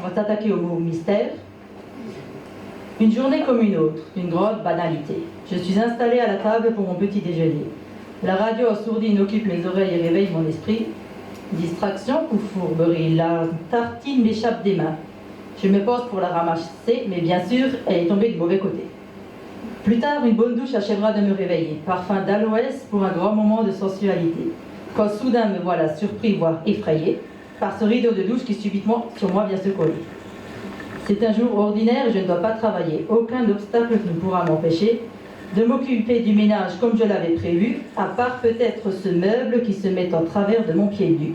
on va s'attaquer au mot mystère. Une journée comme une autre, une grande banalité. Je suis installée à la table pour mon petit déjeuner. La radio assourdine occupe mes oreilles et réveille mon esprit. Distraction ou fourberie, la tartine m'échappe des mains. Je me pose pour la ramasser, mais bien sûr, elle est tombée du mauvais côté. Plus tard, une bonne douche achèvera de me réveiller. Parfum d'aloès pour un grand moment de sensualité. Quand soudain me voilà surpris, voire effrayé, par ce rideau de douche qui subitement sur moi vient se coller. C'est un jour ordinaire et je ne dois pas travailler. Aucun obstacle ne pourra m'empêcher de m'occuper du ménage comme je l'avais prévu, à part peut-être ce meuble qui se met en travers de mon pied nu.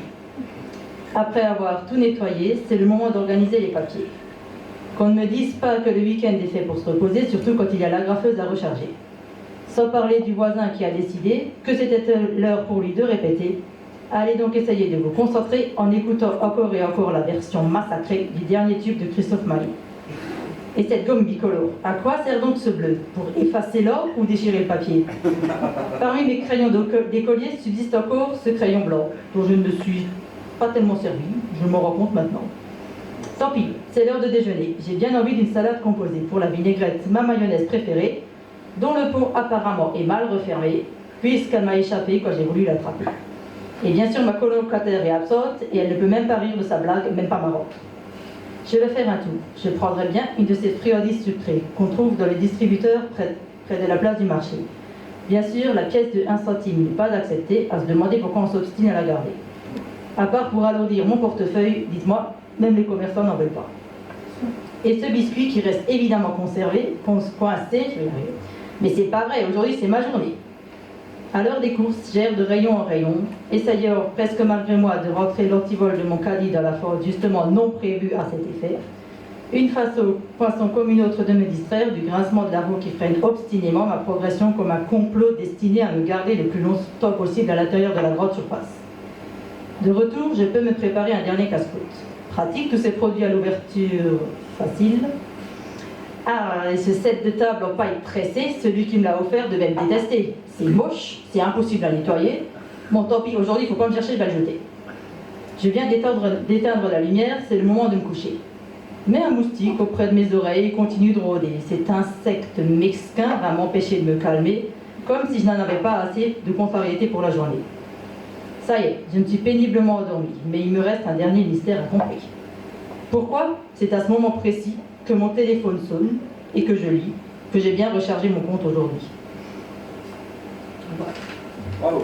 Après avoir tout nettoyé, c'est le moment d'organiser les papiers. Qu'on ne me dise pas que le week-end est fait pour se reposer, surtout quand il y a l'agrafeuse à recharger. Sans parler du voisin qui a décidé que c'était l'heure pour lui de répéter. Allez donc essayer de vous concentrer en écoutant encore et encore la version massacrée du dernier tube de Christophe Maé. Et cette gomme bicolore, à quoi sert donc ce bleu? Pour effacer l'or ou déchirer le papier? Parmi mes crayons d'écolier subsiste encore ce crayon blanc, dont je ne me suis pas tellement servi, je m'en rends compte maintenant. Tant pis, c'est l'heure de déjeuner. J'ai bien envie d'une salade composée. Pour la vinaigrette, ma mayonnaise préférée, dont le pot apparemment est mal refermé, puisqu'elle m'a échappé quand j'ai voulu l'attraper. Et bien sûr, ma colocataire est absente et elle ne peut même pas rire de sa blague, même pas marrante. Je vais faire un tour. Je prendrai bien une de ces friandises sucrées qu'on trouve dans les distributeurs près de la place du marché. Bien sûr, la pièce de 1 centime n'est pas acceptée, à se demander pourquoi on s'obstine à la garder. À part pour alourdir mon portefeuille, dites-moi, même les commerçants n'en veulent pas. Et ce biscuit qui reste évidemment conservé, coincé, je vais y arriver. Mais c'est pas vrai, aujourd'hui c'est ma journée. À l'heure des courses, j'erre de rayon en rayon, essayant presque malgré moi de rentrer l'antivol de mon caddie dans la force justement non prévue à cet effet. Une façon comme une autre de me distraire, du grincement de la roue qui freine obstinément ma progression comme un complot destiné à me garder le plus longtemps possible à l'intérieur de la grande surface. De retour, je peux me préparer un dernier casse-croûte. Pratique, tous ces produits à l'ouverture facile. Ah, et ce set de table en paille pressée, celui qui me l'a offert devait me détester. C'est moche, c'est impossible à nettoyer. Bon, tant pis, aujourd'hui, il ne faut pas me chercher, je vais le jeter. Je viens d'éteindre la lumière, c'est le moment de me coucher. Mais un moustique auprès de mes oreilles continue de rôder. Cet insecte mesquin va m'empêcher de me calmer, comme si je n'en avais pas assez de contrariété pour la journée. Ça y est, je me suis péniblement endormie, mais il me reste un dernier mystère incompris. Pourquoi? C'est à ce moment précis que mon téléphone sonne et que je lis que j'ai bien rechargé mon compte aujourd'hui. Bravo.